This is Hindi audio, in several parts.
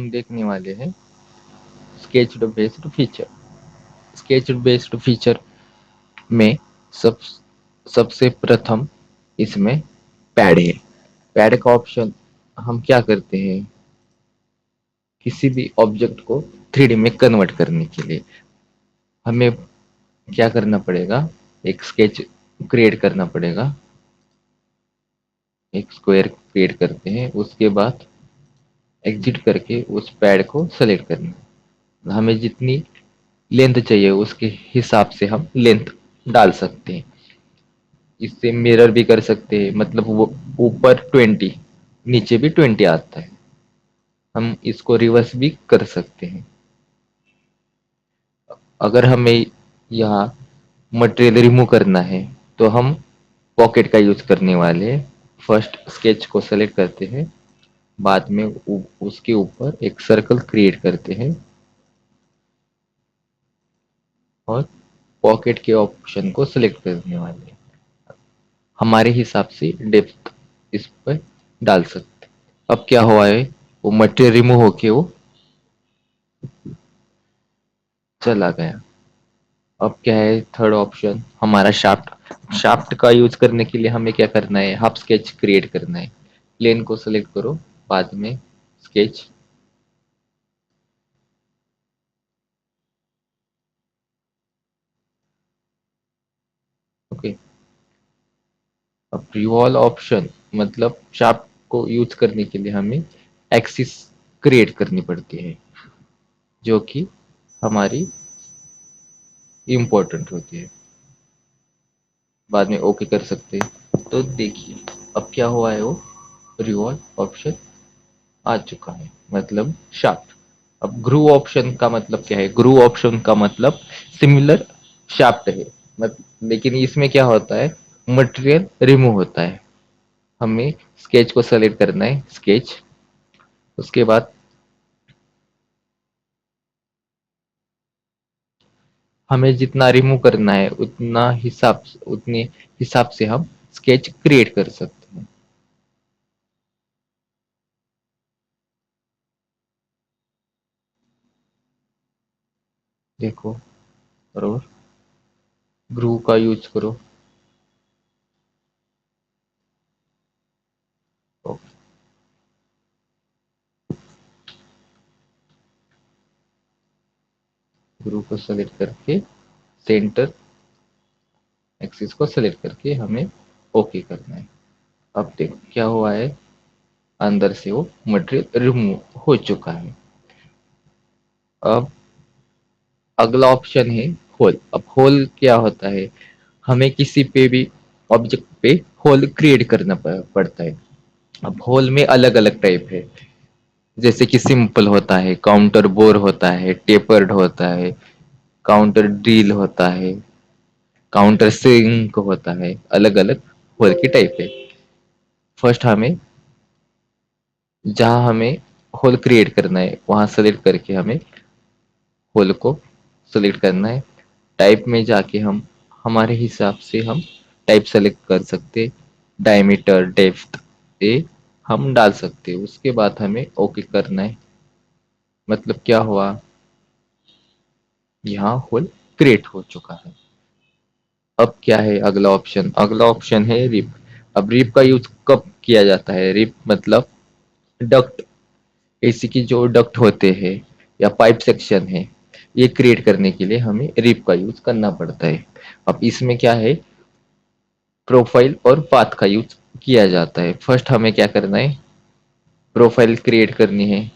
हम देखने वाले हैं sketched based feature. Sketched based feature में सब सबसे प्रथम इसमें पैड है। पैड का ऑप्शन हम क्या करते हैं, किसी भी ऑब्जेक्ट को 3D में कन्वर्ट करने के लिए हमें क्या करना पड़ेगा, एक स्केच क्रिएट करना पड़ेगा। एक स्क्वायर क्रिएट करते हैं, उसके बाद एग्जिट करके उस पैड को सेलेक्ट करना है। हमें जितनी लेंथ चाहिए उसके हिसाब से हम लेंथ डाल सकते हैं। इससे मिरर भी कर सकते हैं, मतलब वो ऊपर 20 नीचे भी 20 आता है। हम इसको रिवर्स भी कर सकते हैं। अगर हमें यहाँ मटेरियल रिमूव करना है तो हम पॉकेट का यूज करने वाले हैं। फर्स्ट स्केच को सेलेक्ट करते हैं, बाद में उसके ऊपर एक सर्कल क्रिएट करते हैं और पॉकेट के ऑप्शन को सिलेक्ट करने वाले हैं। हमारे हिसाब से डेप्थ इस पर डाल सकते हैं। अब क्या हुआ है, वो मटेरियल रिमूव होके वो चला गया। अब क्या है, थर्ड ऑप्शन हमारा शाफ्ट। शाफ्ट का यूज करने के लिए हमें क्या करना है, हाफ स्केच क्रिएट करना है। प्लेन को सेलेक्ट करो, बाद में स्केच। ओके। अब रिवॉल्व ऑप्शन मतलब शाफ्ट को यूज करने के लिए हमें एक्सिस क्रिएट करनी पड़ती है, जो कि हमारी इम्पोर्टेंट होती है। बाद में ओके कर सकते हैं। तो देखिए अब क्या हुआ है, वो रिवॉल्व ऑप्शन आ चुका है, मतलब शाफ्ट। अब ग्रूव ऑप्शन का मतलब क्या है, ग्रूव ऑप्शन का मतलब सिमिलर शाफ्ट है, लेकिन इसमें क्या होता है, मटेरियल रिमूव होता है। हमें स्केच को सेलेक्ट करना है, स्केच। उसके बाद हमें जितना रिमूव करना है उतने हिसाब से हम स्केच क्रिएट कर सकते हैं। देखो, और ग्रूव का यूज करो। ग्रुप को सेलेक्ट करके सेंटर एक्सिस को सेलेक्ट करके हमें ओके करना है। अब देखो क्या हुआ है, अंदर से वो मटेरियल रिमूव हो चुका है। अब अगला ऑप्शन है होल। अब होल क्या होता है, हमें किसी पे भी ऑब्जेक्ट पे होल क्रिएट करना पड़ता है। अब होल में अलग अलग टाइप है, जैसे कि सिंपल होता है, काउंटर बोर होता है, टेपर्ड होता है, काउंटर ड्रिल होता है, काउंटर सिंक होता है। अलग अलग होल की टाइप है। फर्स्ट हमें जहां हमें होल क्रिएट करना है वहां सेलेक्ट करके हमें होल को सेलेक्ट करना है। टाइप में जाके हम हमारे हिसाब से हम टाइप सेलेक्ट कर सकते, डायमीटर डेप्थ ये हम डाल सकते। उसके बाद हमें ओके करना है। मतलब क्या हुआ, यहाँ होल क्रिएट हो चुका है। अब क्या है अगला ऑप्शन, अगला ऑप्शन है रिप। अब रिप का यूज कब किया जाता है, रिप मतलब डक्ट। एसी की जो डक्ट होते हैं या पाइप सेक्शन है, ये क्रिएट करने के लिए हमें रिप का यूज करना पड़ता है। अब इसमें क्या है, प्रोफाइल और पाथ का यूज किया जाता है। फर्स्ट हमें क्या करना है, प्रोफाइल क्रिएट करनी है,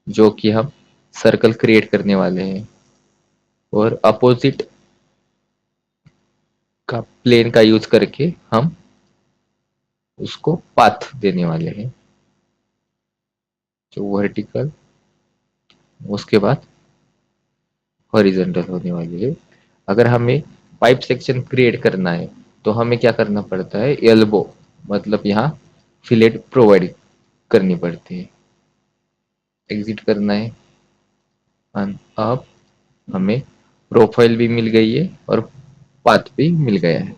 जो कि हम सर्कल क्रिएट करने वाले हैं, और अपोजिट का प्लेन का यूज करके हम उसको पाथ देने वाले हैं, जो वर्टिकल उसके बाद हॉरिजॉन्टल होने वाली है। अगर हमें पाइप सेक्शन क्रिएट करना है तो हमें क्या करना पड़ता है, एल्बो मतलब यहाँ फिलेट प्रोवाइड करनी पड़ती है। एग्जिट करना है। अब हमें प्रोफाइल भी मिल गई है और पाथ भी मिल गया है।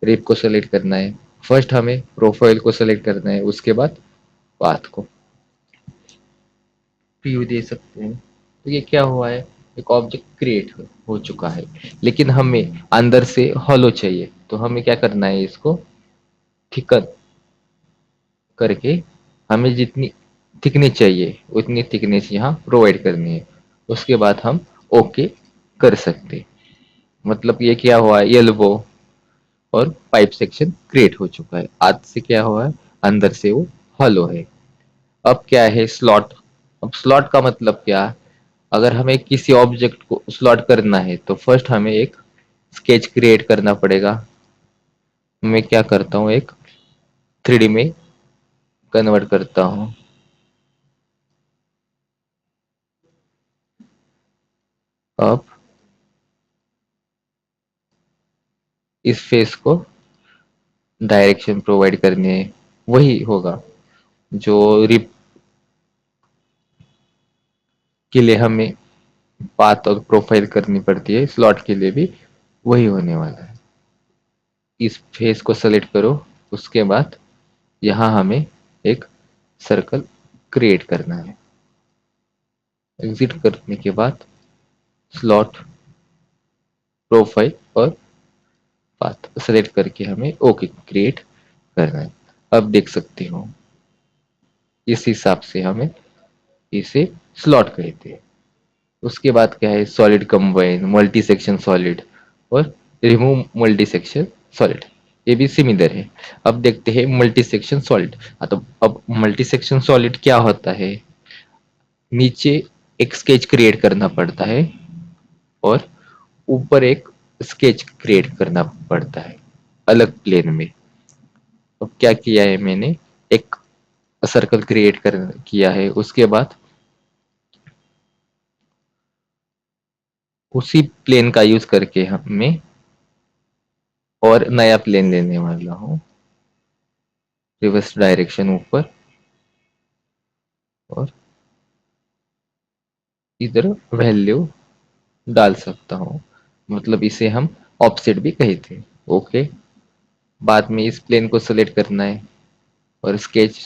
रिप को सेलेक्ट करना है, फर्स्ट हमें प्रोफाइल को सेलेक्ट करना है, उसके बाद पाथ को। प्रीव्यू दे सकते हैं। तो ये क्या हुआ है, एक ऑब्जेक्ट क्रिएट हो चुका है, लेकिन हमें अंदर से हॉलो चाहिए, तो हमें क्या करना है, इसको थिकन करके हमें जितनी थिकनेस चाहिए उतनी थिकनेस यहाँ प्रोवाइड करनी है। उसके बाद हम ओके कर सकते। मतलब ये क्या हुआ है, एल्बो और पाइप सेक्शन क्रिएट हो चुका है। आज से क्या हुआ है, अंदर से वो हॉलो है। अब क्या है, स्लॉट। अब स्लॉट का मतलब क्या, अगर हमें किसी ऑब्जेक्ट को स्लॉट करना है तो फर्स्ट हमें एक स्केच क्रिएट करना पड़ेगा। मैं क्या करता हूँ, एक 3D में कन्वर्ट करता हूँ। अब इस फेस को डायरेक्शन प्रोवाइड करनी है, वही होगा जो रिप के लिए हमें पाथ और प्रोफाइल करनी पड़ती है, स्लॉट के लिए भी वही होने वाला है। इस फेस को सेलेक्ट करो, उसके बाद यहाँ हमें एक सर्कल क्रिएट करना है। एग्जिट करने के बाद स्लॉट, प्रोफाइल और पाथ सेलेक्ट करके हमें ओके क्रिएट करना है। अब देख सकते हो, इस हिसाब से हमें इसे स्लॉट कहते हैं। उसके बाद क्या है, solid combine, multi section solid और रिमूव मल्टी सेक्शन सॉलिड, ये भी सिमिलर है। अब देखते हैं मल्टी सेक्शन सॉलिड। हाँ, तो अब मल्टी सेक्शन सॉलिड क्या होता है, नीचे एक स्केच क्रिएट करना पड़ता है और ऊपर एक स्केच क्रिएट करना पड़ता है अलग प्लेन में। अब क्या किया है मैंने, एक सर्कल क्रिएट कर किया है, उसके बाद उसी प्लेन का यूज करके हमें और नया प्लेन लेने वाला हूँ। रिवर्स डायरेक्शन ऊपर और इधर वैल्यू डाल सकता हूँ, मतलब इसे हम ऑफसेट भी कहते हैं। ओके, बाद में इस प्लेन को सेलेक्ट करना है और स्केच।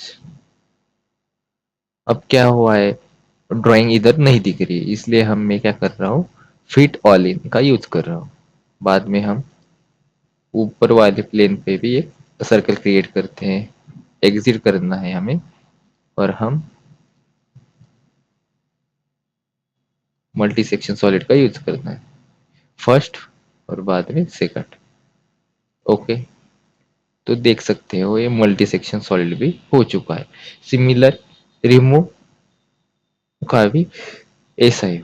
अब क्या हुआ है, ड्राइंग इधर नहीं दिख रही है, इसलिए हम मैं क्या कर रहा हूँ, फिट ऑल इन का यूज कर रहा हूँ। बाद में हम ऊपर वाले प्लेन पे भी एक सर्कल क्रिएट करते हैं। एग्जिट करना है हमें और हम मल्टी सेक्शन सॉलिड का यूज करना है, फर्स्ट और बाद में सेकंड। ओके, तो देख सकते हो ये मल्टी सेक्शन सॉलिड भी हो चुका है। सिमिलर रिमूव का भी ऐसा ही